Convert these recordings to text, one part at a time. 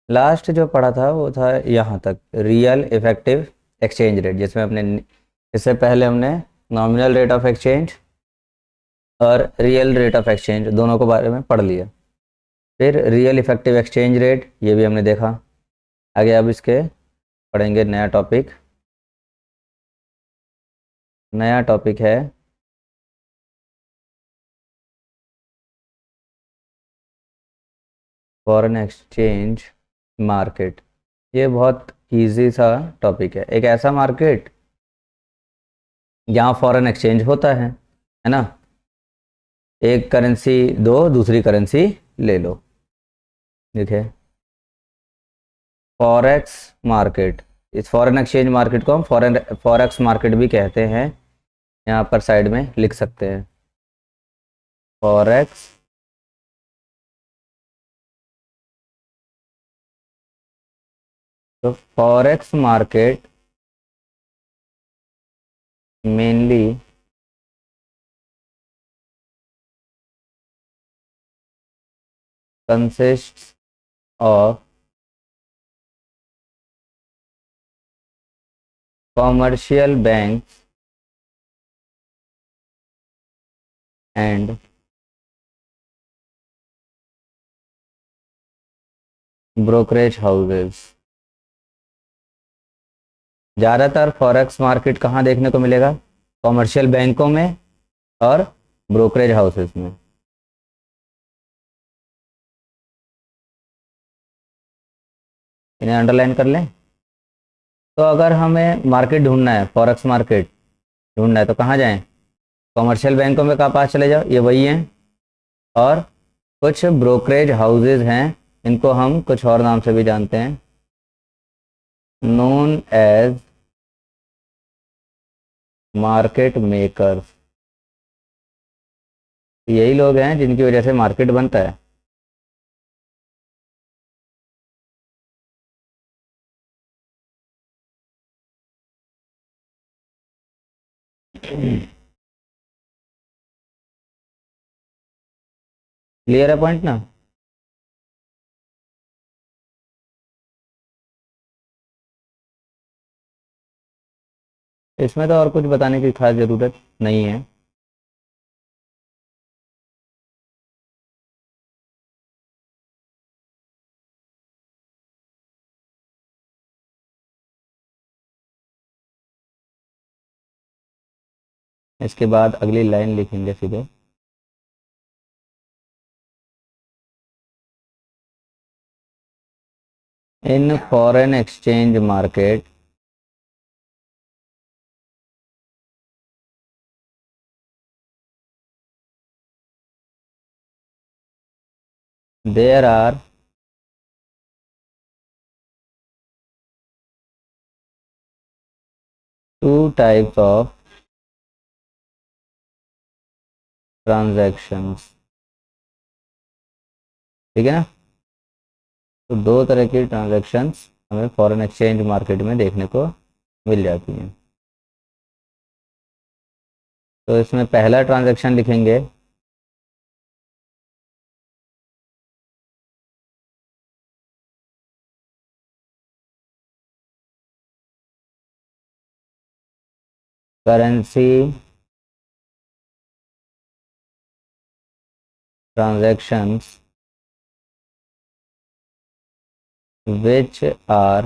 Last जो पढ़ा था वो था यहाँ तक, रियल इफेक्टिव एक्सचेंज रेट, जिसमें अपने इससे पहले हमने नॉमिनल रेट ऑफ एक्सचेंज और रियल रेट ऑफ एक्सचेंज दोनों के बारे में पढ़ लिया। फिर रियल इफेक्टिव एक्सचेंज रेट ये भी हमने देखा। आगे अब इसके पढ़ेंगे नया टॉपिक। नया टॉपिक है फॉरेन एक्सचेंज मार्केट। ये बहुत इजी सा टॉपिक है। एक ऐसा मार्केट जहाँ फॉरेन एक्सचेंज होता है ना। एक करेंसी दो, दूसरी करेंसी ले लो। देखिए फॉरेक्स मार्केट, इस फॉरेन एक्सचेंज मार्केट को हम फॉरेक्स मार्केट भी कहते हैं। यहाँ पर साइड में लिख सकते हैं फॉरेक्स तो forex market mainly consists of commercial banks and brokerage houses। ज़्यादातर फॉरेक्स मार्केट कहाँ देखने को मिलेगा? कॉमर्शियल बैंकों में और ब्रोकरेज हाउसेस में। इन्हें अंडरलाइन कर लें। तो अगर हमें मार्केट ढूंढना है, फॉरेक्स मार्केट ढूंढना है, तो कहाँ जाएं? कॉमर्शियल बैंकों में का पास चले जाओ, ये वही हैं। और कुछ ब्रोकरेज हाउसेज हैं, इनको हम कुछ और नाम से भी जानते हैं, नोन एज मार्केट मेकर्स। यही लोग हैं जिनकी वजह से मार्केट बनता है। क्लियर है पॉइंट ना? इसमें तो और कुछ बताने की खास ज़रूरत नहीं है। इसके बाद अगली लाइन लिखेंगे सीधे, in foreign exchange market there are two types of transactions. ठीक है ना? तो दो तरह की ट्रांजैक्शंस हमें फॉरेन एक्सचेंज मार्केट में देखने को मिल जाती हैं। तो इसमें पहला ट्रांजैक्शन लिखेंगे currency transactions which are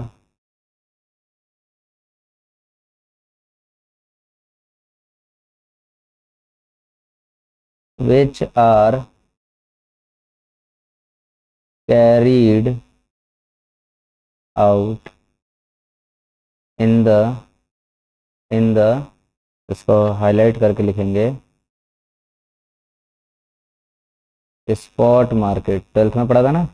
carried out in the इसको हाईलाइट करके लिखेंगे स्पॉट मार्केट। 12th में पढ़ा था ना?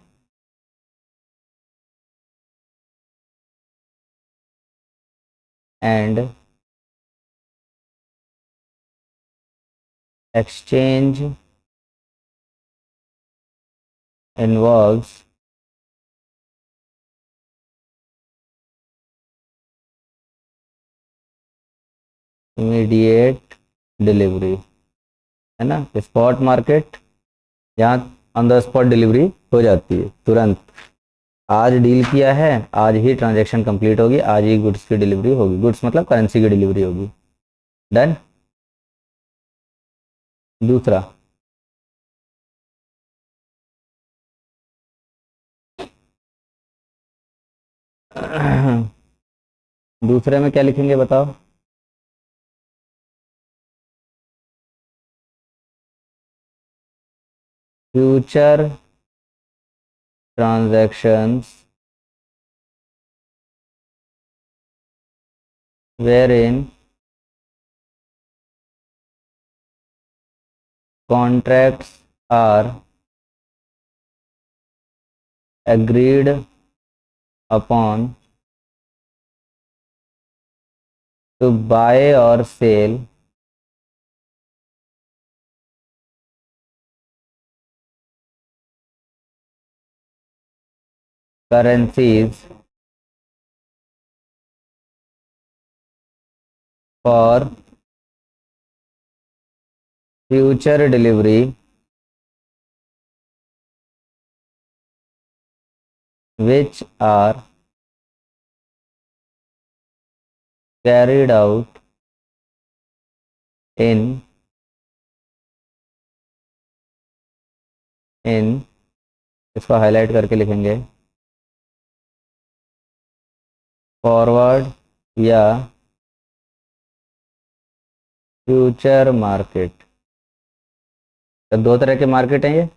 And exchange involves immediate delivery. है ना? स्पॉट मार्केट जहाँ ऑन द स्पॉट डिलीवरी हो जाती है तुरंत। आज डील किया है, आज ही ट्रांजैक्शन कंप्लीट होगी, आज ही गुड्स की डिलीवरी होगी। गुड्स मतलब करेंसी की डिलीवरी होगी। डन। दूसरा, दूसरे में क्या लिखेंगे बताओ? Future transactions wherein contracts are agreed upon to buy or sell currencies for future delivery, which are carried out in इसको हाईलाइट करके लिखेंगे, फॉरवर्ड या फ्यूचर मार्केट। तो दो तरह के मार्केट हैं ये,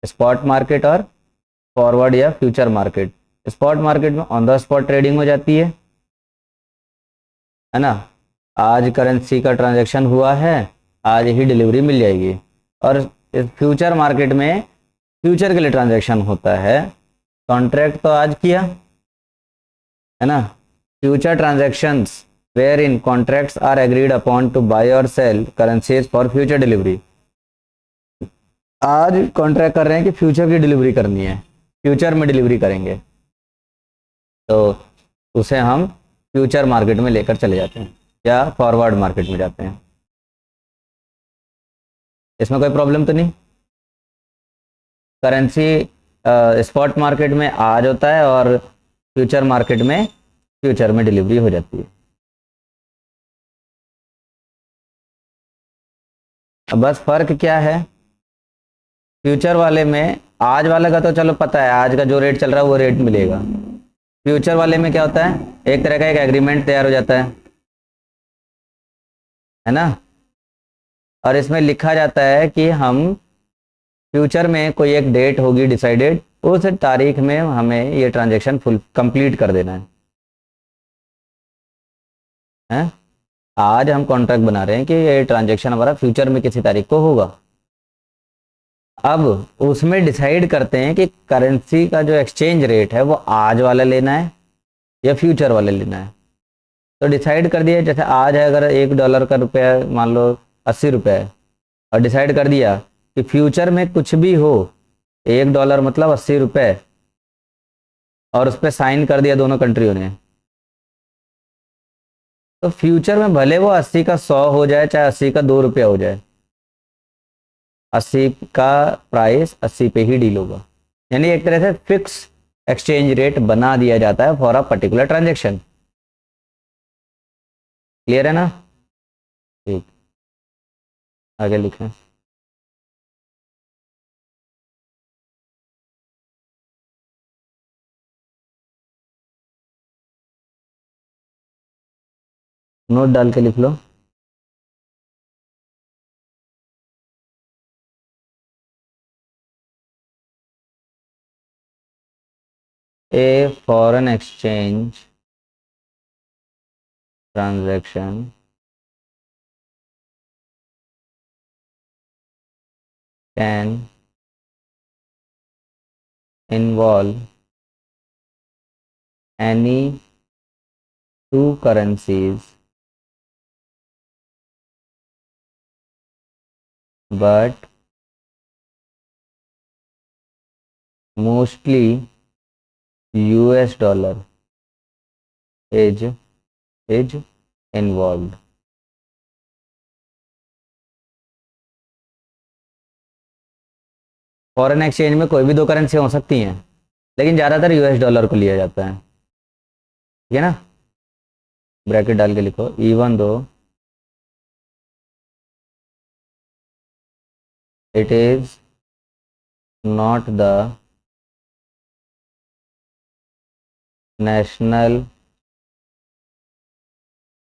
स्पॉट मार्केट और फॉरवर्ड या फ्यूचर मार्केट। स्पॉट मार्केट में ऑन द स्पॉट ट्रेडिंग हो जाती है ना। आज करेंसी का ट्रांजैक्शन हुआ है, आज ही डिलीवरी मिल जाएगी। और इस फ्यूचर मार्केट में फ्यूचर के लिए ट्रांजैक्शन होता है। कॉन्ट्रैक्ट तो आज किया है ना। Future transactions where in contracts are agreed upon to buy और sell currencies for future delivery. आज कॉन्ट्रैक्ट कर रहे हैं कि फ्यूचर की डिलीवरी करनी है, फ्यूचर में डिलीवरी करेंगे, तो उसे हम फ्यूचर मार्केट में लेकर चले जाते हैं या फॉरवर्ड मार्केट में जाते हैं। इसमें कोई प्रॉब्लम तो नहीं? करेंसी स्पॉट मार्केट में आज होता है और फ्यूचर मार्केट में फ्यूचर में डिलीवरी हो जाती है। अब बस फर्क क्या है, फ्यूचर वाले में आज वाले का तो चलो पता है, आज का जो रेट चल रहा है वो रेट मिलेगा। फ्यूचर वाले में क्या होता है, एक तरह का एक एग्रीमेंट तैयार हो जाता है ना। और इसमें लिखा जाता है कि हम फ्यूचर में कोई एक डेट होगी डिसाइडेड, उस तारीख में हमें ये ट्रांजैक्शन फुल कंप्लीट कर देना है। आज हम कॉन्ट्रैक्ट बना रहे हैं कि ये ट्रांजैक्शन हमारा फ्यूचर में किसी तारीख को होगा। अब उसमें डिसाइड करते हैं कि करेंसी का जो एक्सचेंज रेट है वो आज वाला लेना है या फ्यूचर वाला लेना है। तो डिसाइड कर दिया, जैसे आज है, अगर $1 का रुपया मान लो 80 रुपये है, और डिसाइड कर दिया कि फ्यूचर में कुछ भी हो, $1 मतलब 80 रुपये, और उस पर साइन कर दिया दोनों कंट्रियों ने, तो फ्यूचर में भले वो 80 का 100 हो जाए, चाहे 80 का 2 रुपया हो जाए, 80 का प्राइस 80 पे ही डील होगा। यानी एक तरह से फिक्स एक्सचेंज रेट बना दिया जाता है for a particular transaction. Clear है ना? ठीक, आगे लिखें। नोट डाल के लिख लो। A foreign exchange transaction can involve any two currencies but mostly US dollar is involved। Foreign exchange में कोई भी दो करेंसी हो सकती हैं, लेकिन ज़्यादातर यूएस डॉलर को लिया जाता है, ठीक है ना। ब्रैकेट डाल के लिखो, even though it is not the national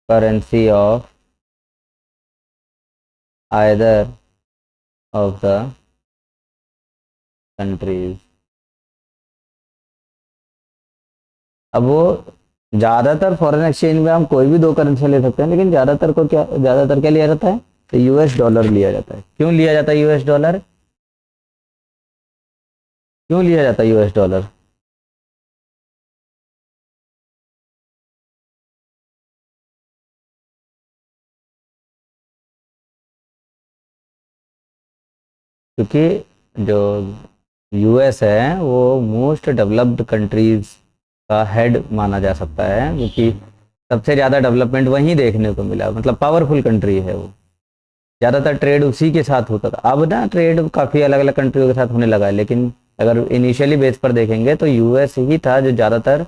currency of either of the countries. अब वो ज़्यादातर फॉरेन एक्सचेंज में हम कोई भी दो करेंसी ले सकते हैं, लेकिन ज़्यादातर क्या लिया जाता है, तो यूएस डॉलर लिया जाता है। क्यों लिया जाता है यूएस डॉलर, क्यों लिया जाता है यूएस डॉलर? क्योंकि जो यूएस है वो मोस्ट डेवलप्ड कंट्रीज का हेड माना जा सकता है, क्योंकि सबसे ज़्यादा डेवलपमेंट वहीं देखने को मिला, मतलब पावरफुल कंट्री है वो। ज़्यादातर ट्रेड उसी के साथ होता था, अब ना ट्रेड काफ़ी अलग अलग कंट्रियों के साथ होने लगा है, लेकिन अगर इनिशियली बेस पर देखेंगे तो यूएस ही था जो ज़्यादातर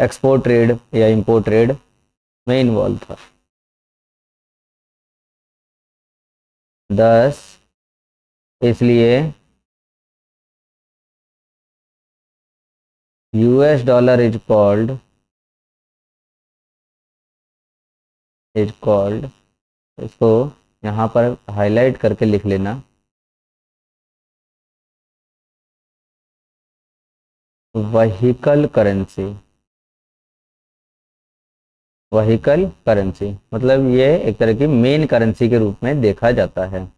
एक्सपोर्ट ट्रेड या इंपोर्ट ट्रेड में इन्वॉल्व था। 10 इसलिए यूएस डॉलर इज कॉल्ड, इसको यहाँ पर हाईलाइट करके लिख लेना, वहीकल करेंसी। वहीकल करेंसी मतलब ये एक तरह की मेन करेंसी के रूप में देखा जाता है।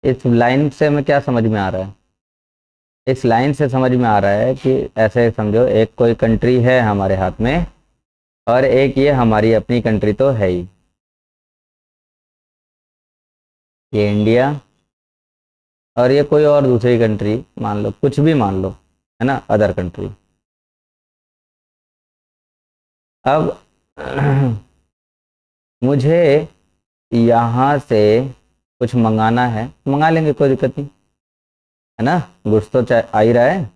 इस लाइन से हमें क्या समझ में आ रहा है, इस लाइन से समझ में आ रहा है कि ऐसे समझो, एक कोई कंट्री है हमारे हाथ में, और एक ये हमारी अपनी कंट्री तो है ही, ये इंडिया, और ये कोई और दूसरी कंट्री मान लो, कुछ भी मान लो, है ना, अदर कंट्री। अब मुझे यहाँ से कुछ मंगाना है, मंगा लेंगे, कोई दिक्कत नहीं, है ना। गुड्स तो आ ही रहा है,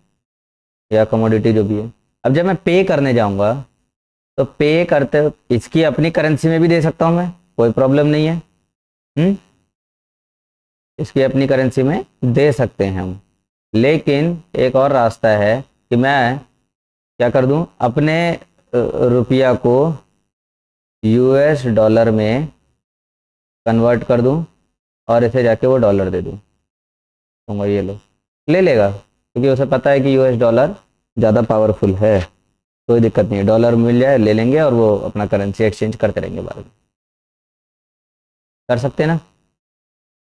या कमोडिटी जो भी है। अब जब मैं पे करने जाऊंगा तो पे करते इसकी अपनी करेंसी में भी दे सकता हूँ मैं, कोई प्रॉब्लम नहीं है। हम्म, इसकी अपनी करेंसी में दे सकते हैं हम, लेकिन एक और रास्ता है कि मैं क्या कर दूं, अपने रुपया को यूएस डॉलर में कन्वर्ट कर दूं, और इसे जाके वो डॉलर दे दूं, तो ये लो, ले लेगा, क्योंकि उसे पता है कि यूएस डॉलर ज़्यादा पावरफुल है। कोई दिक्कत नहीं है, डॉलर मिल जाए ले लेंगे, और वो अपना करेंसी एक्सचेंज करते रहेंगे बाद में। कर सकते हैं ना?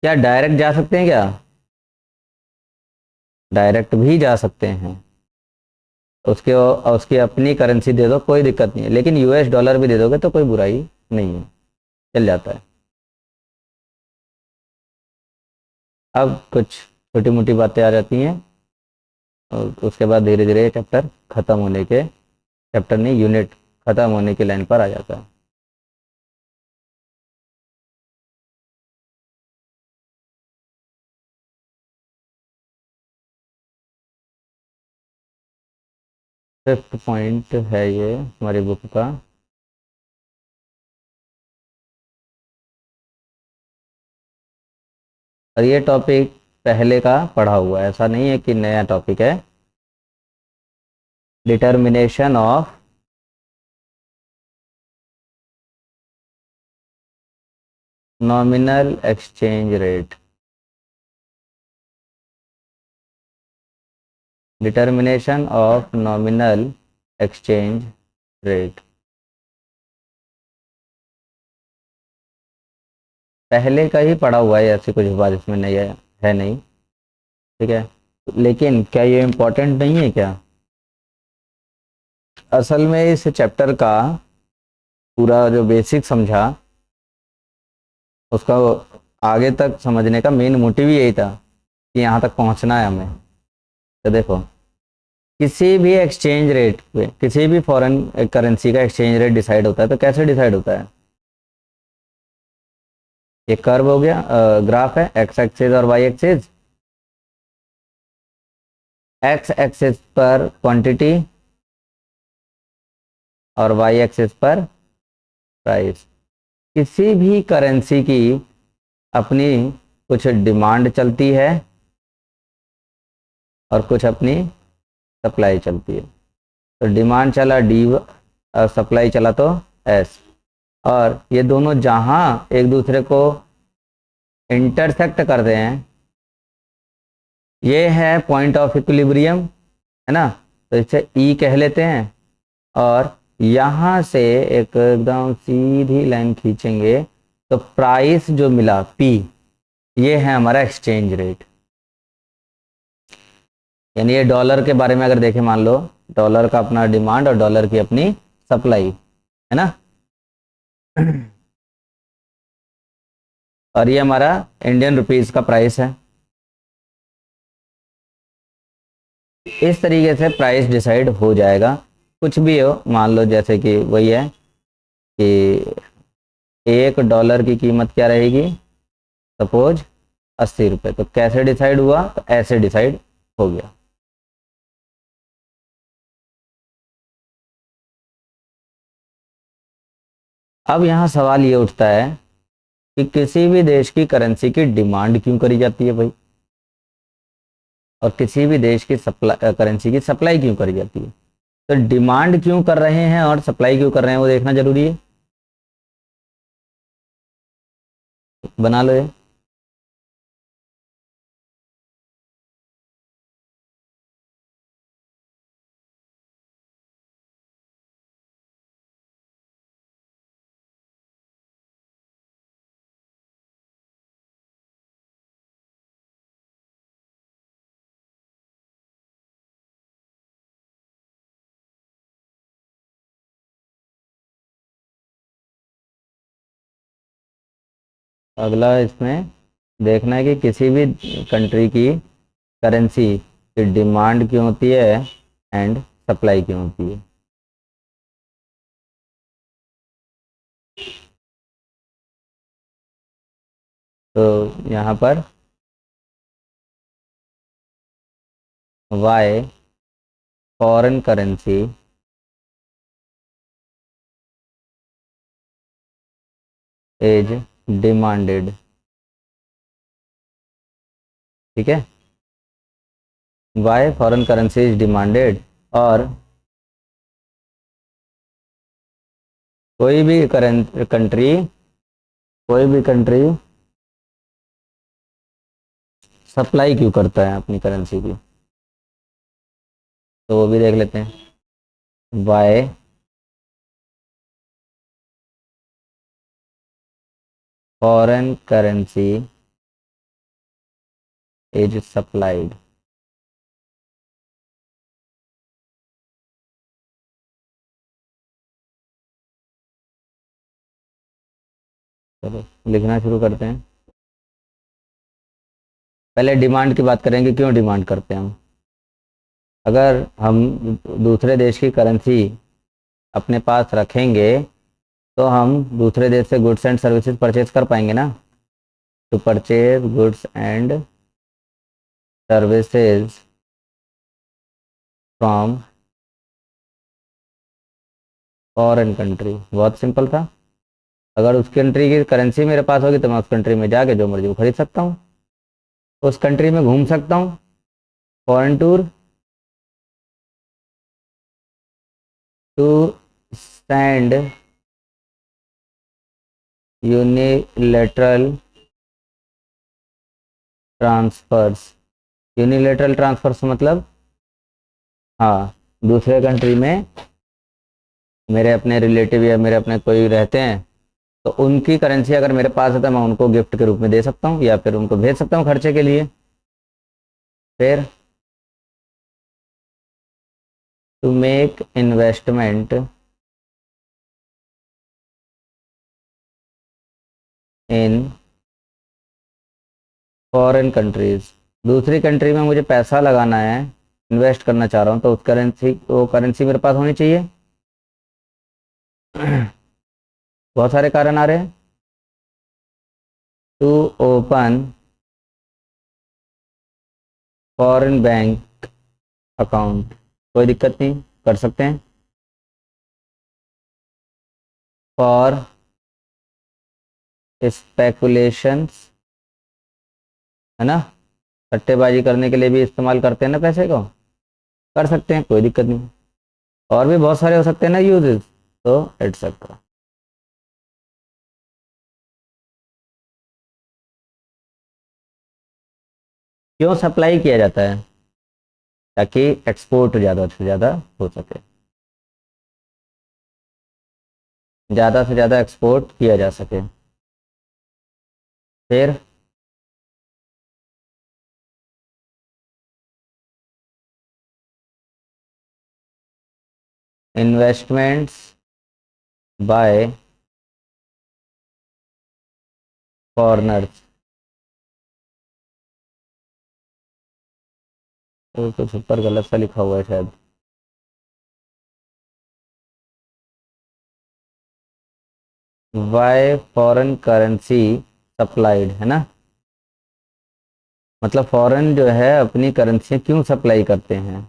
क्या डायरेक्ट जा सकते हैं क्या? डायरेक्ट भी जा सकते हैं, उसके उसकी अपनी करेंसी दे दो, कोई दिक्कत नहीं है, लेकिन यूएस डॉलर भी दे दोगे तो कोई बुराई नहीं है, चल जाता है। अब कुछ छोटी मोटी बातें आ जाती हैं, और उसके बाद धीरे धीरे चैप्टर खत्म होने के, चैप्टर नहीं, यूनिट खत्म होने की लाइन पर आ जाता है। फिफ्थ पॉइंट है ये हमारी बुक का। और ये टॉपिक पहले का पढ़ा हुआ है, ऐसा नहीं है कि नया टॉपिक है। Determination of nominal exchange rate, determination of nominal exchange rate पहले का ही पढ़ा हुआ है, ऐसी कुछ बात इसमें नहीं है नहीं, ठीक है। लेकिन क्या ये इम्पोर्टेंट नहीं है क्या? असल में इस चैप्टर का पूरा जो बेसिक समझा, उसका आगे तक समझने का मेन मोटिव यही था कि यहाँ तक पहुँचना है हमें। तो देखो, किसी भी एक्सचेंज रेट पे, किसी भी फॉरेन करेंसी का एक्सचेंज रेट डिसाइड होता है तो कैसे डिसाइड होता है? ये कर्व हो गया, ग्राफ है, एक्स एक्सिस और वाई एक्सिस। एक्स एक्सिस पर क्वांटिटी और वाई एक्सिस पर प्राइस। किसी भी करेंसी की अपनी कुछ डिमांड चलती है और कुछ अपनी सप्लाई चलती है। तो डिमांड चला डी और सप्लाई चला तो एस, और ये दोनों जहां एक दूसरे को इंटरसेक्ट करते हैं, ये है पॉइंट ऑफ इक्विलिब्रियम, है ना। तो इसे ई कह लेते हैं। और यहां से एक एकदम सीधी लाइन खींचेंगे तो प्राइस जो मिला पी, ये है हमारा एक्सचेंज रेट। यानी ये डॉलर के बारे में अगर देखें, मान लो डॉलर का अपना डिमांड और डॉलर की अपनी सप्लाई, है ना। और ये हमारा इंडियन रुपीस का प्राइस है। इस तरीके से प्राइस डिसाइड हो जाएगा। कुछ भी हो, मान लो जैसे कि वही है कि $1 की कीमत क्या रहेगी, सपोज 80 रुपये। तो कैसे डिसाइड हुआ? तो ऐसे डिसाइड हो गया। अब यहाँ सवाल ये उठता है कि किसी भी देश की करेंसी की डिमांड क्यों करी जाती है भाई, और किसी भी देश की सप्लाई करेंसी की सप्लाई क्यों करी जाती है। तो डिमांड क्यों कर रहे हैं और सप्लाई क्यों कर रहे हैं वो देखना जरूरी है। बना लो ये। अगला इसमें देखना है कि किसी भी कंट्री की करेंसी की डिमांड क्यों होती है एंड सप्लाई क्यों होती है। तो यहाँ पर why foreign currency is demanded, ठीक है। Why foreign currency is demanded, और कोई भी कंट्री, कोई भी कंट्री सप्लाई क्यों करता है अपनी करेंसी की, तो वो भी देख लेते हैं। Why foreign currency is supplied. चलो लिखना शुरू करते हैं। पहले डिमांड की बात करेंगे, क्यों डिमांड करते हैं हम। अगर हम दूसरे देश की करेंसी अपने पास रखेंगे तो हम दूसरे देश से गुड्स एंड सर्विसेज परचेज कर पाएंगे ना। To purchase goods and services from foreign country, बहुत सिंपल था। अगर उस कंट्री की करेंसी मेरे पास होगी तो मैं उस कंट्री में जाके जो मर्जी वो खरीद सकता हूँ, उस कंट्री में घूम सकता हूँ, foreign tour, to stand unilateral transfers. Unilateral transfers मतलब, हाँ, दूसरे कंट्री में मेरे अपने रिलेटिव या मेरे अपने कोई रहते हैं तो उनकी करेंसी अगर मेरे पास है तो मैं उनको गिफ्ट के रूप में दे सकता हूँ या फिर उनको भेज सकता हूँ खर्चे के लिए। फिर to make investment in foreign countries, दूसरी कंट्री में मुझे पैसा लगाना है इन्वेस्ट करना चाह रहा हूँ तो उस करेंसी, वो करेंसी मेरे पास होनी चाहिए। बहुत सारे कारण आ रहे हैं। To open foreign bank account, कोई दिक्कत नहीं, कर सकते हैं। फॉर स्पेकुलेशंस, है ना, सट्टेबाजी करने के लिए भी इस्तेमाल करते हैं ना पैसे को, कर सकते हैं, कोई दिक्कत नहीं। और भी बहुत सारे हो सकते हैं ना यूजेस, तो एटसेट्रा। क्यों सप्लाई किया जाता है? ताकि एक्सपोर्ट ज़्यादा से ज़्यादा हो सके, ज़्यादा से ज़्यादा एक्सपोर्ट किया जा सके। फिर इन्वेस्टमेंट्स बाय फॉरनर्स, तो कुछ ऊपर गलत सा लिखा हुआ है शायद। बाय फॉरेन करेंसी सप्लाइड, है ना, मतलब फॉरेन जो है अपनी करेंसी क्यों सप्लाई करते हैं।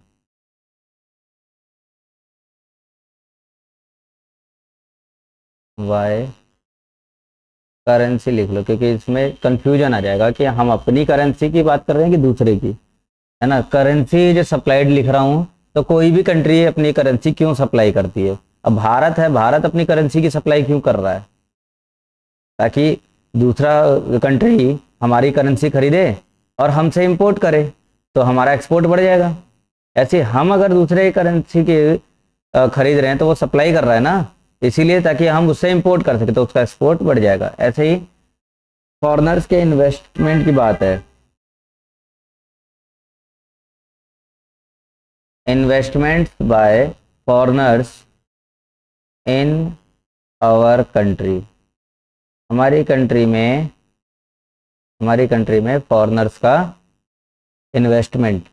वाई करेंसी लिख लो, क्योंकि इसमें कंफ्यूजन आ जाएगा कि हम अपनी करेंसी की बात कर रहे हैं कि दूसरे की, है ना। करेंसी जो सप्लाइड लिख रहा हूँ, तो कोई भी कंट्री अपनी करेंसी क्यों सप्लाई करती है। अब भारत है, भारत अपनी करेंसी की सप्लाई क्यों कर रहा है? ताकि दूसरा कंट्री हमारी करेंसी खरीदे और हमसे इंपोर्ट करे, तो हमारा एक्सपोर्ट बढ़ जाएगा। ऐसे हम अगर दूसरे करेंसी के खरीद रहे हैं तो वो सप्लाई कर रहा है ना, इसीलिए ताकि हम उससे इंपोर्ट कर सके तो उसका एक्सपोर्ट बढ़ जाएगा। ऐसे ही फॉरेनर्स के इन्वेस्टमेंट की बात है। Investment by foreigners in our country, हमारी कंट्री में, हमारी कंट्री में फॉरेनर्स का इन्वेस्टमेंट,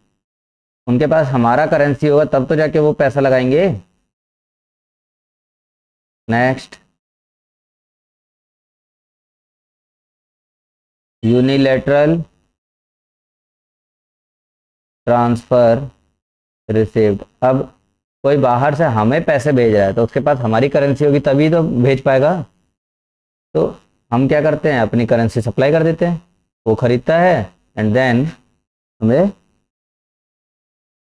उनके पास हमारा करेंसी होगा तब तो जाके वो पैसा लगाएंगे। Next, unilateral transfer received. अब कोई बाहर से हमें पैसे भेज रहा है तो उसके पास हमारी करेंसी होगी तभी तो भेज पाएगा। तो हम क्या करते हैं, अपनी करेंसी सप्लाई कर देते हैं, वो खरीदता है एंड देन हमें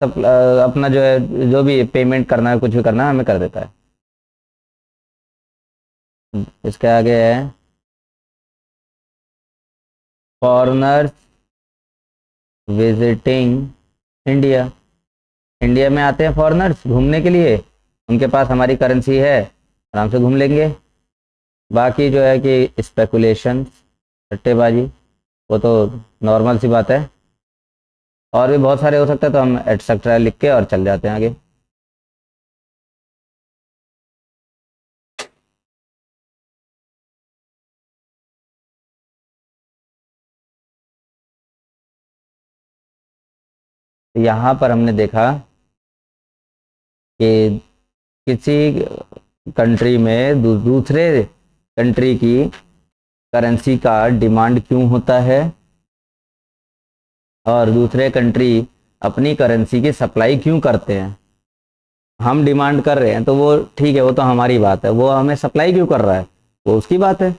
अपना जो है, जो भी पेमेंट करना है, कुछ भी करना है, हमें कर देता है। इसके आगे है फॉरेनर्स विजिटिंग इंडिया, इंडिया में आते हैं फॉरेनर्स घूमने के लिए, उनके पास हमारी करेंसी है, आराम से घूम लेंगे। बाकी जो है कि स्पेकुलेशन, सट्टेबाजी, वो तो नॉर्मल सी बात है। और भी बहुत सारे हो सकते हैं, तो हम एटसेट्रा लिख के और चल जाते हैं आगे। यहाँ पर हमने देखा कि किसी कंट्री में दूसरे कंट्री की करेंसी का डिमांड क्यों होता है, और दूसरे कंट्री अपनी करेंसी की सप्लाई क्यों करते हैं। हम डिमांड कर रहे हैं तो वो ठीक है, वो तो हमारी बात है, वो हमें सप्लाई क्यों कर रहा है वो उसकी बात है।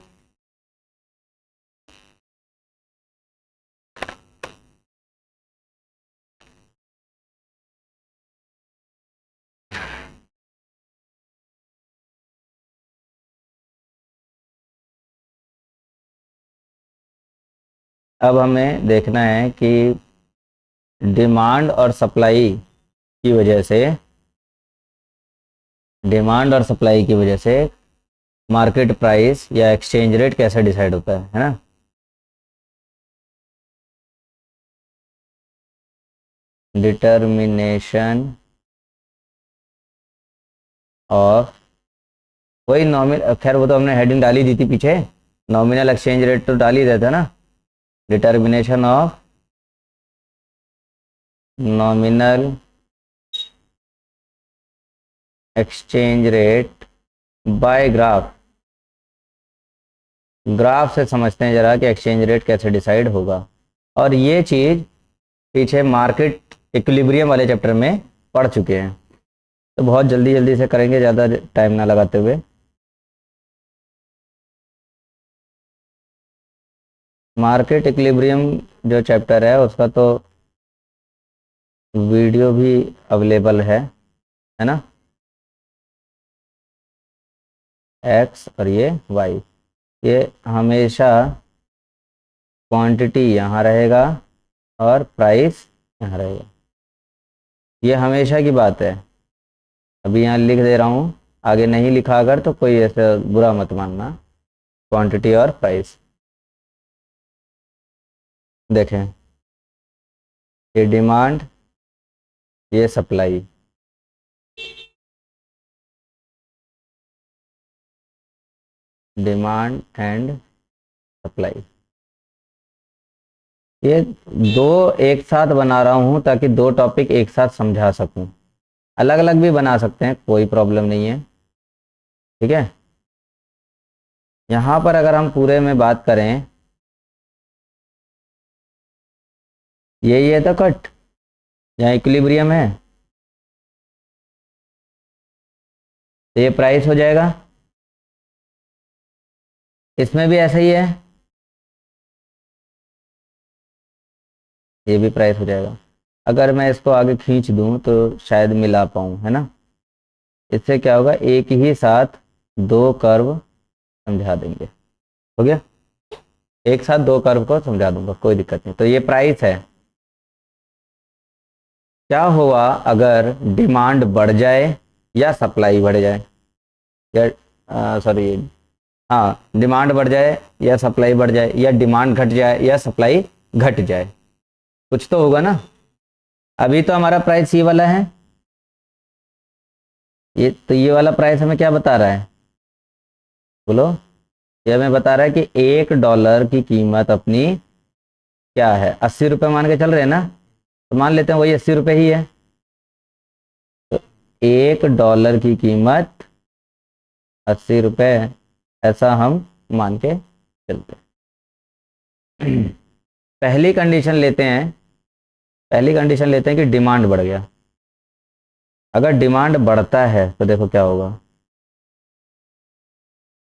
अब हमें देखना है कि डिमांड और सप्लाई की वजह से, डिमांड और सप्लाई की वजह से मार्केट प्राइस या एक्सचेंज रेट कैसे डिसाइड होता है ना। डिटर्मिनेशन ऑफ, वही नॉमिनल, खैर वो तो हमने हेडिंग डाली दी थी पीछे, नॉमिनल एक्सचेंज रेट तो डाल ही दिया था ना। Determination of nominal exchange rate by graph. Graph से समझते हैं जरा कि एक्सचेंज रेट कैसे डिसाइड होगा। और ये चीज़ पीछे मार्केट इक्विलिब्रियम वाले चैप्टर में पढ़ चुके हैं, तो बहुत जल्दी जल्दी से करेंगे, ज़्यादा टाइम ना लगाते हुए। मार्केट इक्विलिब्रियम जो चैप्टर है उसका तो वीडियो भी अवेलेबल है ना। एक्स और ये वाई, ये हमेशा क्वांटिटी यहाँ रहेगा और प्राइस यहाँ रहेगा, ये हमेशा की बात है। अभी यहाँ लिख दे रहा हूँ, आगे नहीं लिखा अगर तो कोई ऐसा बुरा मत मानना। क्वांटिटी और प्राइस देखें, ये डिमांड, ये सप्लाई। डिमांड एंड सप्लाई, ये दो एक साथ बना रहा हूँ ताकि दो टॉपिक एक साथ समझा सकूँ। अलग अलग भी बना सकते हैं, कोई प्रॉब्लम नहीं है, ठीक है। यहाँ पर अगर हम पूरे में बात करें, ये है तो कट, यहाँ इक्विलिब्रियम है, तो ये प्राइस हो जाएगा। इसमें भी ऐसा ही है, ये भी प्राइस हो जाएगा। अगर मैं इसको आगे खींच दूं तो शायद मिला पाऊँ, है ना। इससे क्या होगा, एक ही साथ दो कर्व समझा देंगे, हो गया। एक साथ दो कर्व को समझा दूंगा, कोई दिक्कत नहीं। तो ये प्राइस है। क्या हुआ अगर डिमांड बढ़ जाए या सप्लाई बढ़ जाए, या सॉरी, हाँ, डिमांड बढ़ जाए या सप्लाई बढ़ जाए, या डिमांड घट जाए या सप्लाई घट जाए, कुछ तो होगा ना। अभी तो हमारा प्राइस ये वाला है, ये तो ये वाला प्राइस हमें क्या बता रहा है, बोलो। ये हमें बता रहा है कि $1 की कीमत अपनी क्या है, 80 रुपये मान के चल रहे हैं ना, तो मान लेते हैं वही 80 रुपये ही है। तो $1 की कीमत 80 रुपये, ऐसा हम मान के चलते हैं। पहली कंडीशन लेते हैं, पहली कंडीशन लेते हैं कि डिमांड बढ़ गया। अगर डिमांड बढ़ता है तो देखो क्या होगा,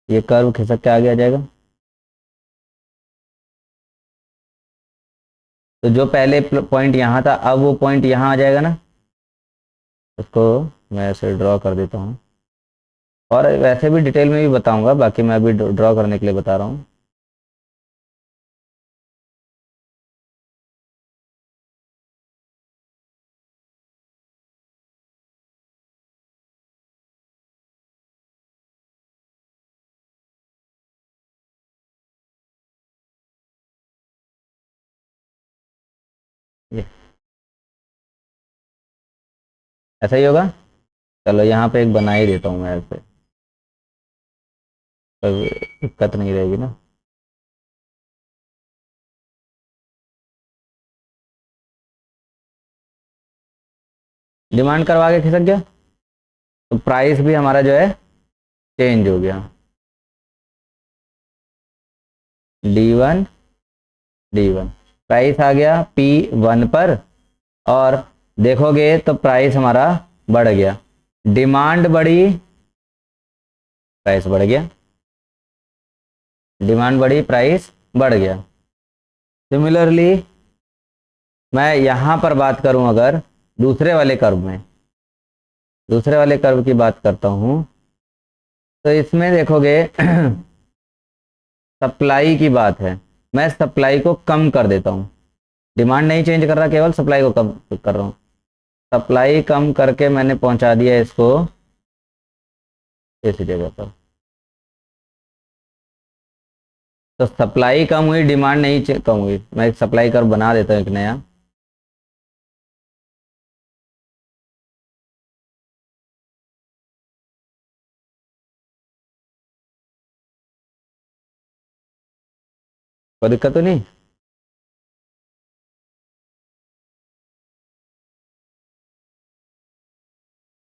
ये कर्व खिसक के आगे आ जाएगा। तो जो पहले पॉइंट यहाँ था, अब वो पॉइंट यहाँ आ जाएगा ना। उसको मैं ऐसे ड्रॉ कर देता हूँ, और वैसे भी डिटेल में भी बताऊंगा, बाकी मैं अभी ड्रॉ करने के लिए बता रहा हूँ। ये ऐसा ही होगा। चलो यहाँ पे एक बना ही देता हूँ मैं ऐसे, कोई दिक्कत नहीं रहेगी ना। डिमांड करवा के खिसक गया, तो प्राइस भी हमारा जो है चेंज हो गया। D1 D1 प्राइस आ गया P1 पर, और देखोगे तो प्राइस हमारा बढ़ गया। डिमांड बढ़ी, प्राइस बढ़ गया, डिमांड बढ़ी, प्राइस बढ़ गया। सिमिलरली मैं यहाँ पर बात करूँ अगर दूसरे वाले कर्व में, दूसरे वाले कर्व की बात करता हूँ, तो इसमें देखोगे सप्लाई की बात है। मैं सप्लाई को कम कर देता हूँ, डिमांड नहीं चेंज कर रहा, केवल सप्लाई को कम कर रहा हूँ। सप्लाई कम करके मैंने पहुंचा दिया इसको इस जगह पर। तो सप्लाई कम हुई, डिमांड नहीं कम हुई। मैं एक सप्लाई कर्व बना देता हूँ एक नया। कोई दिक्कत तो नहीं।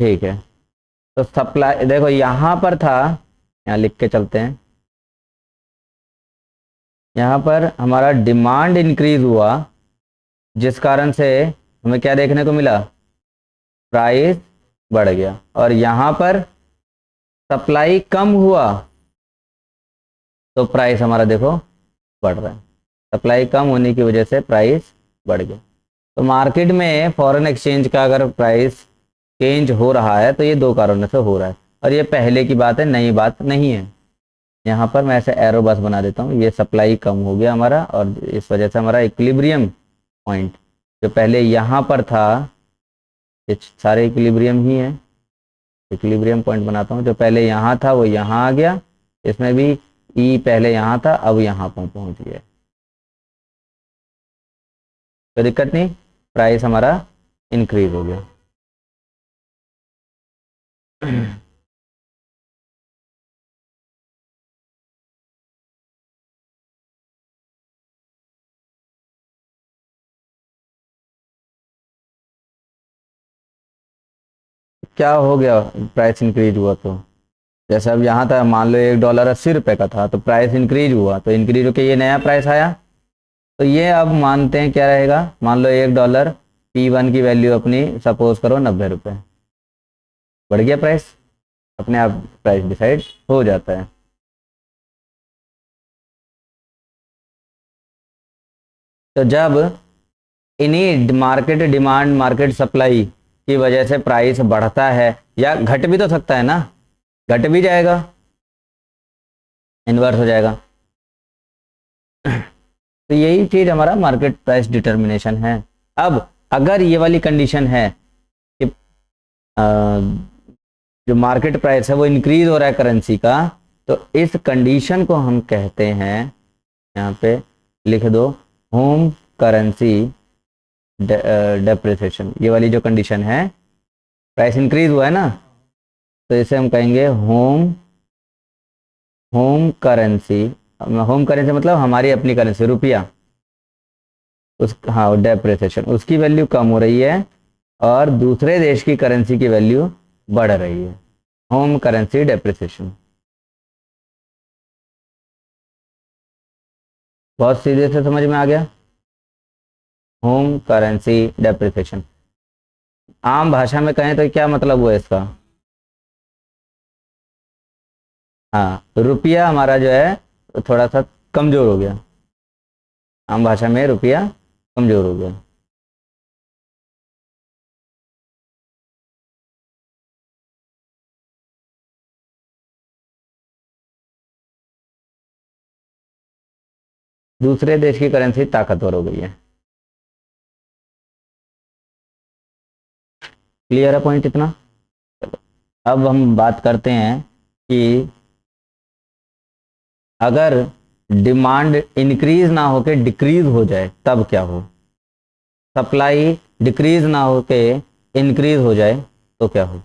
ठीक है, तो सप्लाई देखो यहाँ पर था, यहाँ लिख के चलते हैं, यहाँ पर हमारा डिमांड इंक्रीज हुआ जिस कारण से हमें क्या देखने को मिला, प्राइस बढ़ गया। और यहाँ पर सप्लाई कम हुआ तो प्राइस हमारा देखो बढ़ रहा है, सप्लाई कम होने की वजह से प्राइस बढ़ गया। तो मार्केट में फॉरेन एक्सचेंज का अगर प्राइस चेंज हो रहा है तो ये दो कारणों से हो रहा है, और ये पहले की बात है, नई बात नहीं है। यहाँ पर मैं ऐसे एरो बस बना देता हूँ, ये सप्लाई कम हो गया हमारा और इस वजह से हमारा इक्विलिब्रियम पॉइंट जो पहले यहाँ पर था, ये सारे इक्विलिब्रियम ही है, इक्विलिब्रियम पॉइंट बनाता हूँ, जो पहले यहाँ था वो यहाँ आ गया, इसमें भी ई पहले यहाँ था अब यहाँ पर पहुँच गया, कोई दिक्कत नहीं, प्राइस हमारा इंक्रीज हो गया। क्या हो गया, प्राइस इंक्रीज हुआ तो जैसे अब यहाँ था, मान लो $1 80 का था, तो प्राइस इंक्रीज हुआ, तो इंक्रीज होकर ये नया प्राइस आया, तो ये अब मानते हैं क्या रहेगा, मान लो $1 P1 की वैल्यू अपनी सपोज करो ₹90, बढ़ गया प्राइस, अपने आप प्राइस डिसाइड हो जाता है। तो जब इन्हीं मार्केट डिमांड मार्केट सप्लाई की वजह से प्राइस बढ़ता है, या घट भी तो सकता है ना, घट भी जाएगा, इन्वर्स हो जाएगा। तो यही चीज हमारा मार्केट प्राइस डिटर्मिनेशन है। अब अगर ये वाली कंडीशन है कि जो मार्केट प्राइस है वो इंक्रीज हो रहा है करेंसी का, तो इस कंडीशन को हम कहते हैं, यहाँ पे लिख दो, होम करेंसी डेप्रिसिएशन। ये वाली जो कंडीशन है, प्राइस इंक्रीज हुआ है ना, तो इसे हम कहेंगे होम करेंसी। होम करेंसी मतलब हमारी अपनी करेंसी रुपया, उस हाँ डेप्रिसिएशन, उसकी वैल्यू कम हो रही है और दूसरे देश की करेंसी की वैल्यू बढ़ रही है, होम करेंसी डेप्रिसिएशन। बहुत सीधे से समझ में आ गया, होम करेंसी डेप्रिसिएशन। आम भाषा में कहें तो क्या मतलब हुआ इसका, हाँ रुपया हमारा जो है थोड़ा सा कमजोर हो गया, आम भाषा में रुपया कमजोर हो गया। दूसरे देश की करेंसी ताकतवर हो गई है। क्लियर है पॉइंट इतना। अब हम बात करते हैं कि अगर डिमांड इंक्रीज ना होके डिक्रीज हो जाए तब क्या हो, सप्लाई डिक्रीज ना होके इंक्रीज हो जाए तो क्या हो,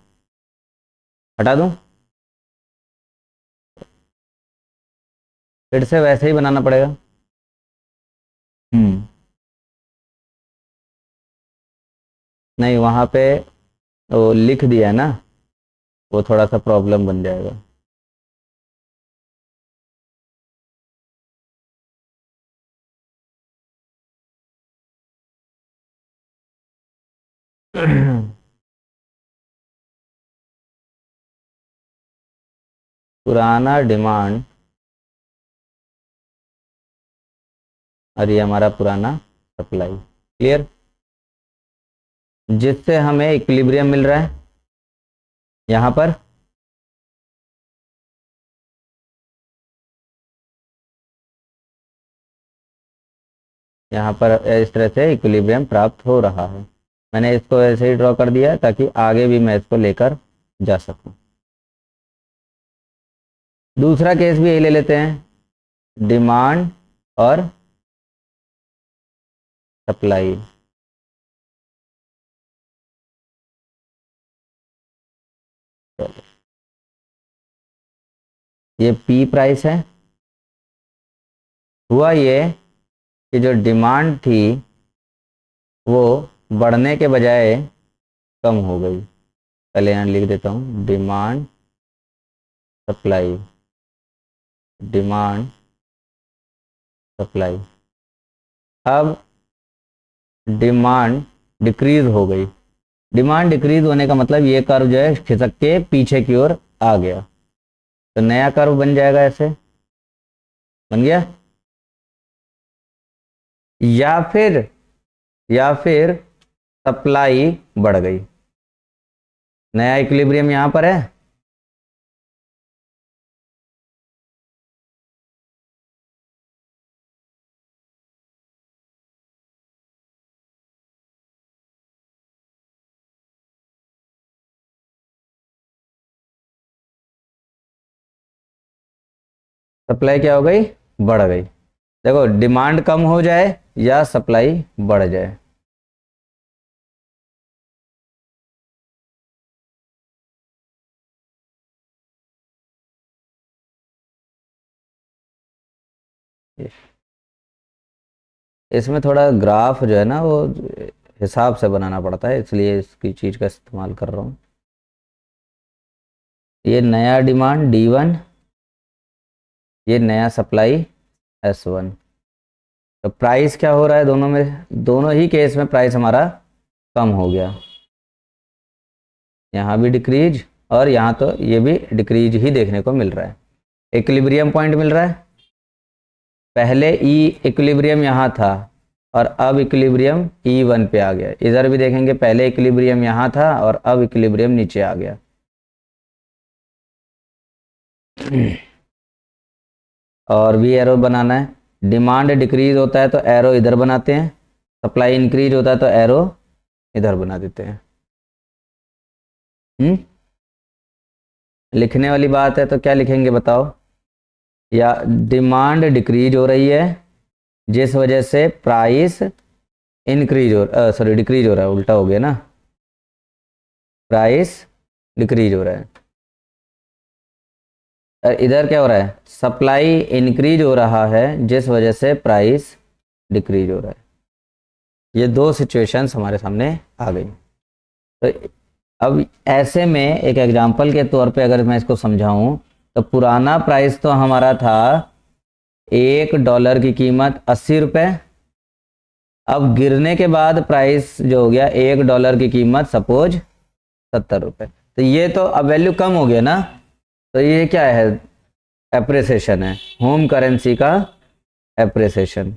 हटा दूं, फिर से वैसे ही बनाना पड़ेगा। हम्म, नहीं वहां पे वो लिख दिया है ना, वो थोड़ा सा प्रॉब्लम बन जाएगा। पुराना डिमांड और ये हमारा पुराना सप्लाई, क्लियर, जिससे हमें इक्विलिब्रियम मिल रहा है यहाँ पर, यहाँ पर इस तरह से इक्विलिब्रियम प्राप्त हो रहा है। मैंने इसको ऐसे ही ड्रॉ कर दिया है ताकि आगे भी मैं इसको लेकर जा सकूं। दूसरा केस भी यही ले लेते हैं, डिमांड और सप्लाई। ये पी प्राइस है, हुआ ये कि जो डिमांड थी वो बढ़ने के बजाय कम हो गई, पहले यहाँ लिख देता हूँ, डिमांड सप्लाई, डिमांड सप्लाई। अब डिमांड डिक्रीज हो गई। डिमांड डिक्रीज होने का मतलब ये कर्व जो है खिसक के पीछे की ओर आ गया, तो नया कर्व बन जाएगा, ऐसे बन गया। या फिर सप्लाई बढ़ गई, नया इक्विलिब्रियम यहां पर है। सप्लाई क्या हो गई, बढ़ गई। देखो डिमांड कम हो जाए या सप्लाई बढ़ जाए, इसमें थोड़ा ग्राफ जो है ना वो हिसाब से बनाना पड़ता है, इसलिए इसकी चीज़ का इस्तेमाल कर रहा हूँ। ये नया डिमांड D1, ये नया सप्लाई S1। तो प्राइस क्या हो रहा है दोनों में, दोनों ही केस में प्राइस हमारा कम हो गया। यहाँ भी डिक्रीज और यहाँ तो ये भी डिक्रीज ही देखने को मिल रहा है। इक्विलिब्रियम पॉइंट मिल रहा है, पहले ई इक्विलिब्रियम यहाँ था और अब इक्विलिब्रियम E1 पे आ गया। इधर भी देखेंगे, पहले इक्विलिब्रियम यहाँ था और अब इक्विलिब्रियम नीचे आ गया। और भी एरो बनाना है, डिमांड डिक्रीज होता है तो एरो इधर बनाते हैं, सप्लाई इंक्रीज होता है तो एरो इधर बना देते हैं। लिखने वाली बात है तो क्या लिखेंगे बताओ, या डिमांड डिक्रीज हो रही है जिस वजह से प्राइस इंक्रीज हो, सॉरी डिक्रीज हो रहा है, उल्टा हो गया ना, प्राइस डिक्रीज हो रहा है। इधर क्या हो रहा है, सप्लाई इंक्रीज हो रहा है जिस वजह से प्राइस डिक्रीज हो रहा है। ये दो सिचुएशंस हमारे सामने आ गई। तो अब ऐसे में एक एग्जांपल के तौर पे अगर मैं इसको समझाऊं, तो पुराना प्राइस तो हमारा था $1 की कीमत ₹80। अब गिरने के बाद प्राइस जो हो गया $1 की कीमत सपोज ₹70। तो ये तो अब वैल्यू कम हो गया ना, तो ये क्या है, एप्रिसिएशन है, होम करेंसी का एप्रिसिएशन।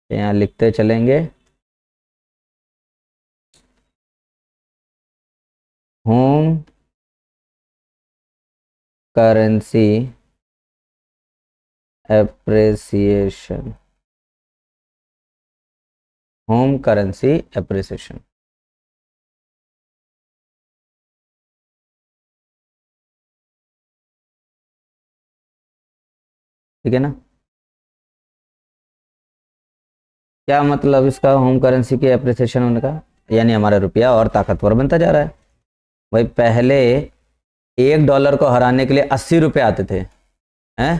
यहाँ लिखते चलेंगे, home currency appreciation, home currency appreciation. ठीक है ना। क्या मतलब इसका, होम करेंसी के एप्रिसिएशन होने का, यानी हमारा रुपया और ताकतवर बनता जा रहा है। भाई पहले $1 को हराने के लिए ₹80 आते थे, हैं,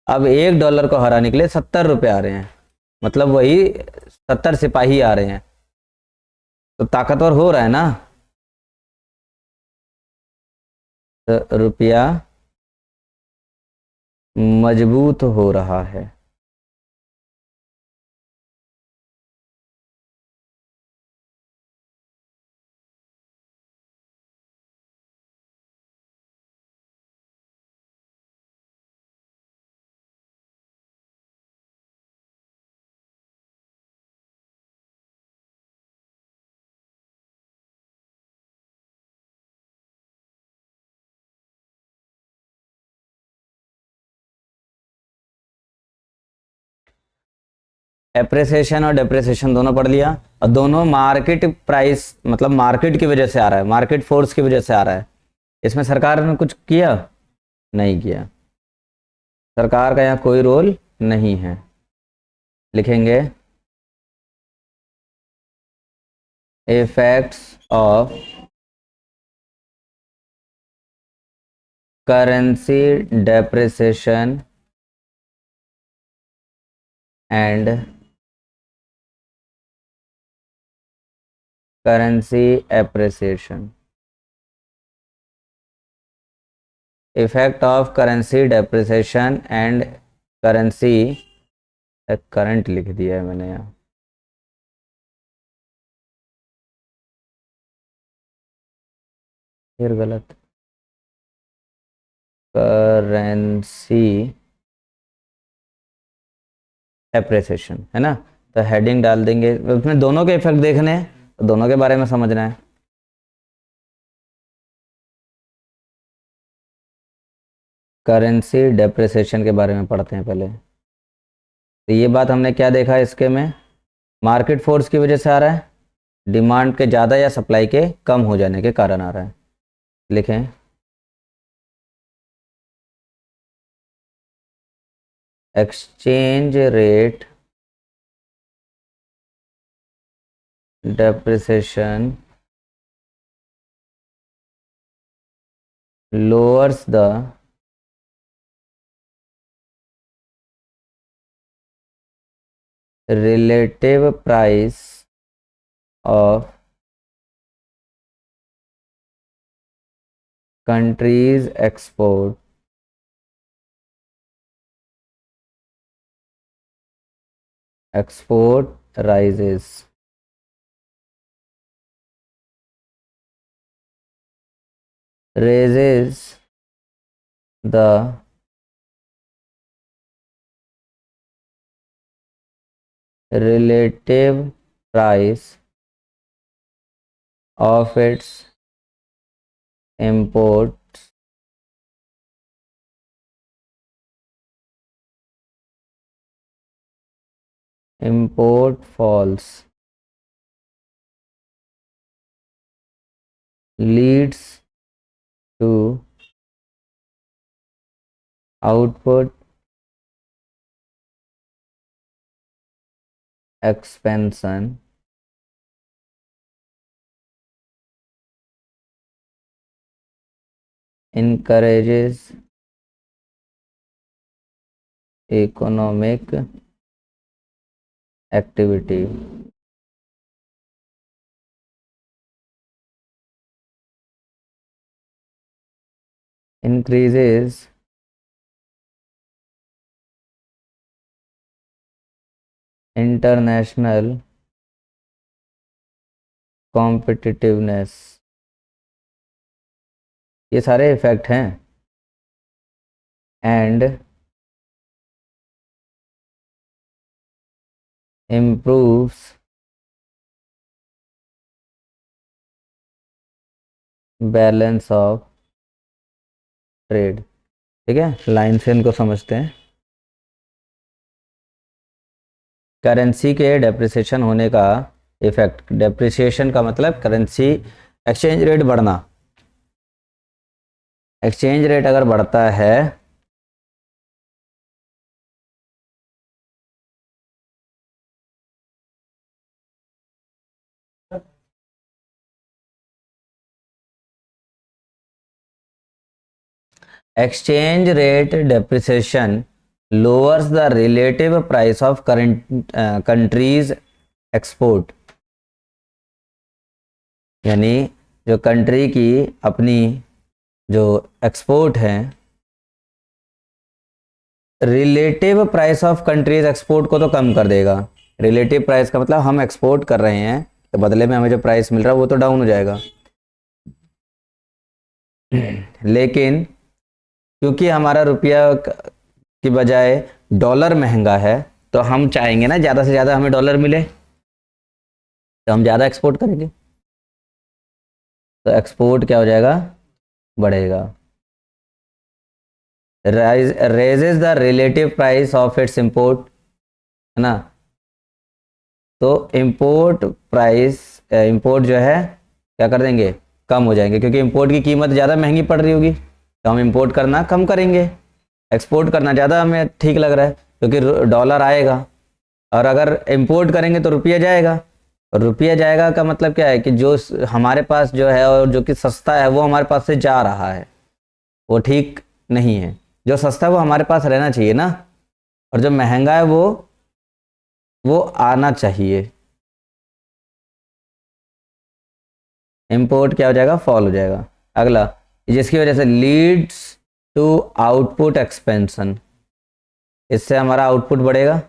अब $1 को हराने के लिए ₹70 आ रहे हैं, मतलब वही 70 सिपाही आ रहे हैं, तो ताकतवर हो रहा है ना। तो रुपया मजबूत हो रहा है। एप्रिसिएशन और डेप्रिसिएशन दोनों पढ़ लिया, और दोनों मार्केट प्राइस मतलब मार्केट की वजह से आ रहा है, मार्केट फोर्स की वजह से आ रहा है। इसमें सरकार ने कुछ किया नहीं किया, सरकार का यहाँ कोई रोल नहीं है। लिखेंगे effects of currency depreciation and currency appreciation. Effect of currency depreciation and currency current लिख दिया है मैंने यहाँ, फिर गलत, करेंसी डेप्रिसिएशन है ना। तो हेडिंग डाल देंगे, उसमें दोनों के इफेक्ट देखने हैं तो दोनों के बारे में समझना है। करेंसी डेप्रिसिएशन के बारे में पढ़ते हैं पहले। तो ये बात हमने क्या देखा इसके में, मार्केट फोर्स की वजह से आ रहा है, डिमांड के ज़्यादा या सप्लाई के कम हो जाने के कारण आ रहा है। लिखें exchange rate depreciation lowers the relative price of countries export rises, raises the relative price of its imports import falls, leads to output expansion, encourages economic activity, increases international competitiveness। ये सारे इफेक्ट हैं। And improves balance of trade. ठीक है, line से इनको समझते हैं। Currency के डेप्रिसिएशन होने का इफेक्ट, डेप्रिसिएशन का मतलब करेंसी एक्सचेंज रेट बढ़ना, एक्सचेंज रेट अगर बढ़ता है exchange rate depreciation lowers the relative price of current countries export, यानी जो कंट्री की अपनी जो एक्सपोर्ट है, relative price of countries export को तो कम कर देगा। रिलेटिव प्राइस का मतलब हम एक्सपोर्ट कर रहे हैं तो बदले में हमें जो प्राइस मिल रहा है वो तो डाउन हो जाएगा। लेकिन क्योंकि हमारा रुपया की बजाय डॉलर महंगा है तो हम चाहेंगे ना ज़्यादा से ज़्यादा हमें डॉलर मिले, तो हम ज़्यादा एक्सपोर्ट करेंगे, तो एक्सपोर्ट क्या हो जाएगा, बढ़ेगा। Raises the relative price of its import, है ना। तो इंपोर्ट प्राइस, इंपोर्ट जो है क्या कर देंगे, कम हो जाएंगे, क्योंकि इंपोर्ट की कीमत ज़्यादा महंगी पड़ रही होगी तो हम इंपोर्ट करना कम करेंगे, एक्सपोर्ट करना ज़्यादा हमें ठीक लग रहा है क्योंकि डॉलर आएगा। और अगर इंपोर्ट करेंगे तो रुपया जाएगा, और रुपया जाएगा का मतलब क्या है कि जो हमारे पास जो है और जो कि सस्ता है वो हमारे पास से जा रहा है, वो ठीक नहीं है। जो सस्ता है वो हमारे पास रहना चाहिए ना, और जो महंगा है वो आना चाहिए। इंपोर्ट क्या हो जाएगा, फॉल हो जाएगा। अगला, जिसकी वजह से लीड्स टू आउटपुट एक्सपेंशन, इससे हमारा आउटपुट बढ़ेगा।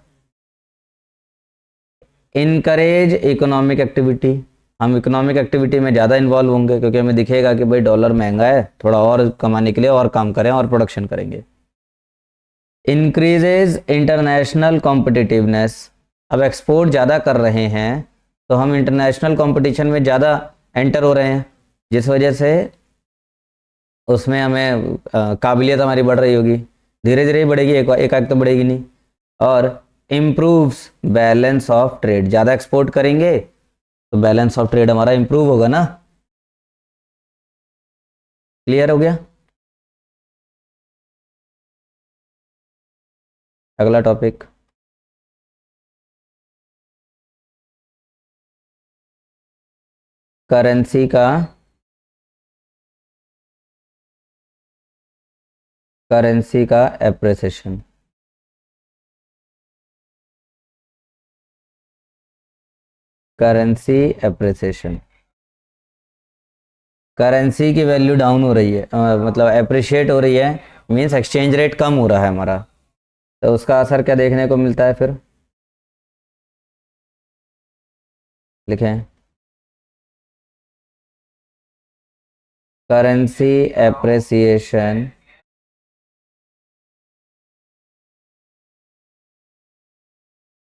इनकरेज इकोनॉमिक एक्टिविटी, हम इकोनॉमिक एक्टिविटी में ज़्यादा इन्वॉल्व होंगे क्योंकि हमें दिखेगा कि भाई डॉलर महंगा है, थोड़ा और कमाने के लिए और काम करें और प्रोडक्शन करेंगे। इंक्रीजेज इंटरनेशनल कॉम्पिटिटिवनेस, अब एक्सपोर्ट ज़्यादा कर रहे हैं तो हम इंटरनेशनल कंपटीशन में ज़्यादा एंटर हो रहे हैं, जिस वजह से उसमें हमें काबिलियत हमारी बढ़ रही होगी, धीरे धीरे ही बढ़ेगी, एक तो बढ़ेगी नहीं। और इम्प्रूव्स बैलेंस ऑफ ट्रेड, ज़्यादा एक्सपोर्ट करेंगे तो बैलेंस ऑफ ट्रेड हमारा इम्प्रूव होगा ना। क्लियर हो गया। अगला टॉपिक, करेंसी का एप्रिसिएशन। करेंसी एप्रिसिएशन, करेंसी की वैल्यू डाउन हो रही है, मतलब एप्रिशिएट हो रही है, मींस एक्सचेंज रेट कम हो रहा है हमारा, तो उसका असर क्या देखने को मिलता है फिर, लिखें। Currency appreciation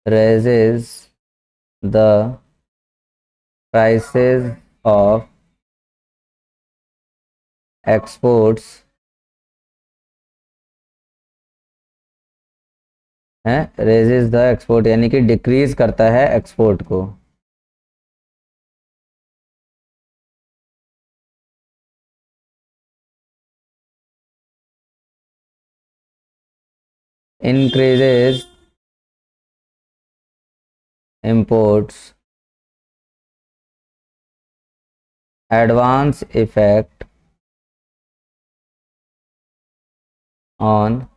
raises the prices of exports है, raises the export यानी कि डिक्रीज करता है एक्सपोर्ट को। increases imports, adverse effect on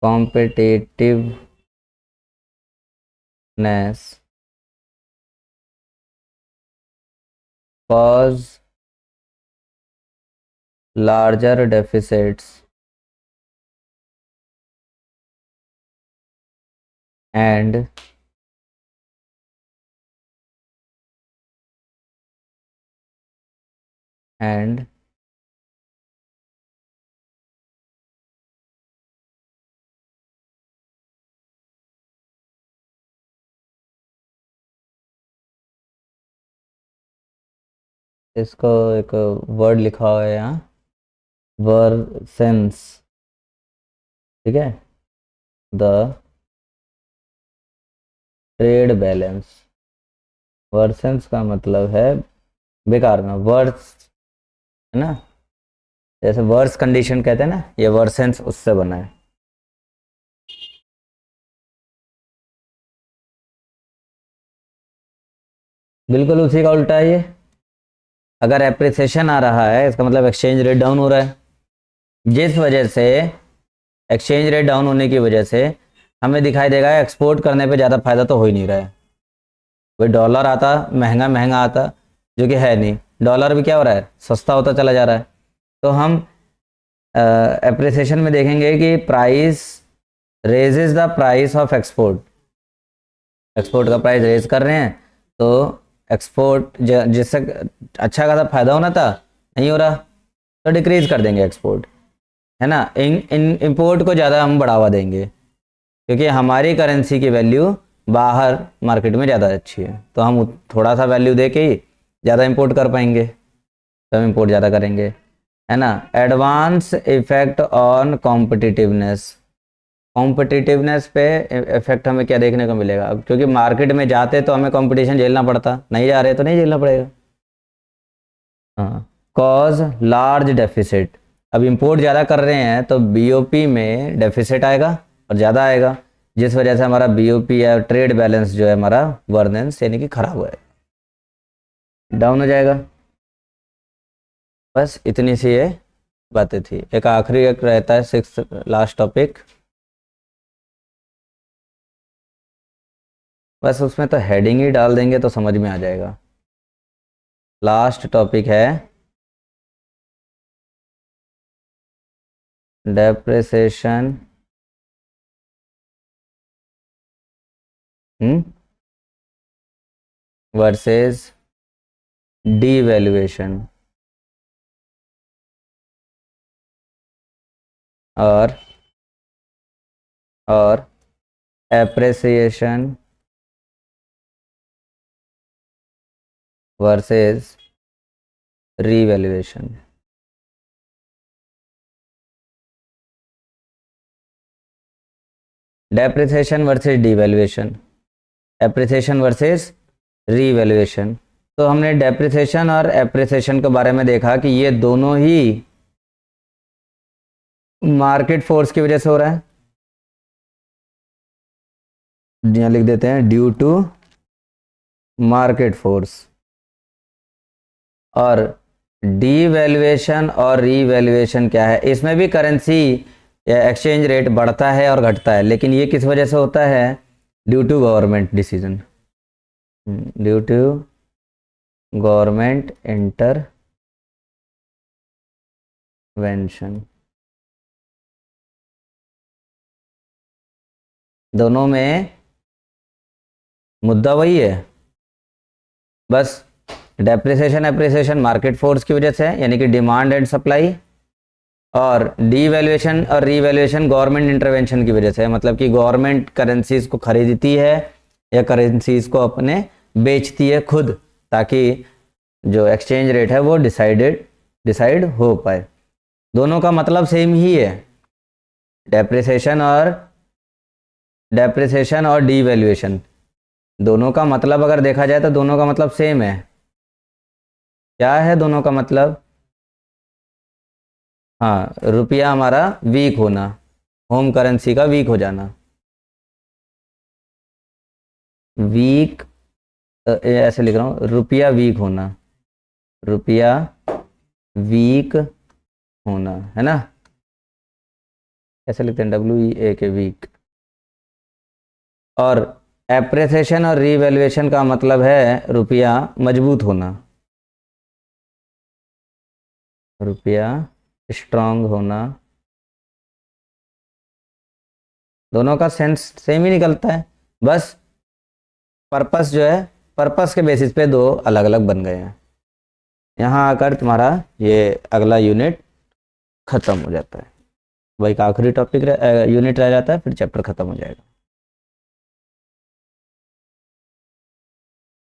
competitiveness, cause larger deficits and इसको एक वर्ड लिखा हुआ है यहाँ, वर्सेंस, ठीक है, द ट्रेड बैलेंस। वर्सेंस का मतलब है बेकार में, वर्स है ना, जैसे वर्स कंडीशन कहते हैं ना, ये वर्सेंस उससे बना है। बिल्कुल उसी का उल्टा है ये। अगर एप्रिसिएशन आ रहा है इसका मतलब एक्सचेंज रेट डाउन हो रहा है, जिस वजह से एक्सचेंज रेट डाउन होने की वजह से हमें दिखाई देगा एक्सपोर्ट करने पे ज़्यादा फायदा तो हो ही नहीं रहा है। भाई डॉलर आता महंगा महंगा आता, जो कि है नहीं, डॉलर भी क्या हो रहा है, सस्ता होता चला जा रहा है। तो हम एप्रिसिएशन में देखेंगे कि price raises the price of export, export का प्राइस रेज कर रहे हैं तो एक्सपोर्ट जिससे अच्छा खासा फायदा होना था नहीं हो रहा, तो डिक्रीज कर देंगे एक्सपोर्ट, है ना। इंपोर्ट को ज़्यादा हम बढ़ावा देंगे क्योंकि हमारी करेंसी की वैल्यू बाहर मार्केट में ज़्यादा अच्छी है, तो हम थोड़ा सा वैल्यू दे के ही ज़्यादा इंपोर्ट कर पाएंगे, तो हम इंपोर्ट ज़्यादा करेंगे, है ना। Advance effect on competitiveness, competitiveness पे इफेक्ट हमें क्या देखने को मिलेगा, अब क्योंकि मार्केट में जाते तो हमें कंपटीशन झेलना पड़ता, नहीं जा रहे तो नहीं झेलना पड़ेगा। हाँ, कॉज लार्ज डेफिसिट, अब इंपोर्ट ज़्यादा कर रहे हैं तो बीओपी में डेफिसिट आएगा और ज़्यादा आएगा, जिस वजह से हमारा बीओपी या ट्रेड बैलेंस जो है हमारा वर्नेंस यानी कि खराब हुआ है, डाउन हो जाएगा। बस इतनी सी ये बातें थी। एक आखिरी एक रहता है, सिक्स लास्ट टॉपिक, बस उसमें तो हेडिंग ही डाल देंगे तो समझ में आ जाएगा। लास्ट टॉपिक है डेप्रिसिएशन वर्सेस डीवैल्यूएशन और appreciation versus revaluation. Depreciation versus devaluation, appreciation versus revaluation. तो हमने डेप्रिसिएशन और एप्रिसिएशन के बारे में देखा कि ये दोनों ही मार्केट फोर्स की वजह से हो रहा है। यहाँ लिख देते हैं ड्यू टू मार्केट फोर्स। और डीवैल्यूएशन और रीवैल्यूएशन क्या है, इसमें भी करेंसी या एक्सचेंज रेट बढ़ता है और घटता है, लेकिन ये किस वजह से होता है? Due to government decision, due to government intervention. दोनों में मुद्दा वही है, बस डेप्रिसिएशन एप्रिसिएशन मार्केट फोर्स की वजह से है, यानी कि डिमांड एंड सप्लाई, और डीवैल्यूएशन और रीवैल्यूएशन गवर्नमेंट इंटरवेंशन की वजह से है। मतलब कि गवर्नमेंट करेंसीज को खरीदती है या करेंसीज को अपने बेचती है खुद, ताकि जो एक्सचेंज रेट है वो डिसाइड हो पाए। दोनों का मतलब सेम ही है, डेप्रिसिएशन और डीवैल्यूएशन। दोनों का मतलब अगर देखा जाए तो दोनों का मतलब सेम है। क्या है दोनों का मतलब? हाँ, रुपया हमारा वीक होना, होम करेंसी का वीक हो जाना। वीक, ऐसे लिख रहा हूँ, रुपया वीक होना, रुपया वीक होना, है ना? ऐसे लिखते हैं WEAK, वीक। और एप्रिसिएशन और रीवैल्यूएशन का मतलब है रुपया मजबूत होना, रुपया स्ट्रांग होना। दोनों का सेंस सेम ही निकलता है, बस पर्पस जो है, पर्पस के बेसिस पे दो अलग अलग बन गए हैं। यहाँ आकर तुम्हारा ये अगला यूनिट खत्म हो जाता है। वही का आखिरी टॉपिक यूनिट रह जाता है, फिर चैप्टर खत्म हो जाएगा।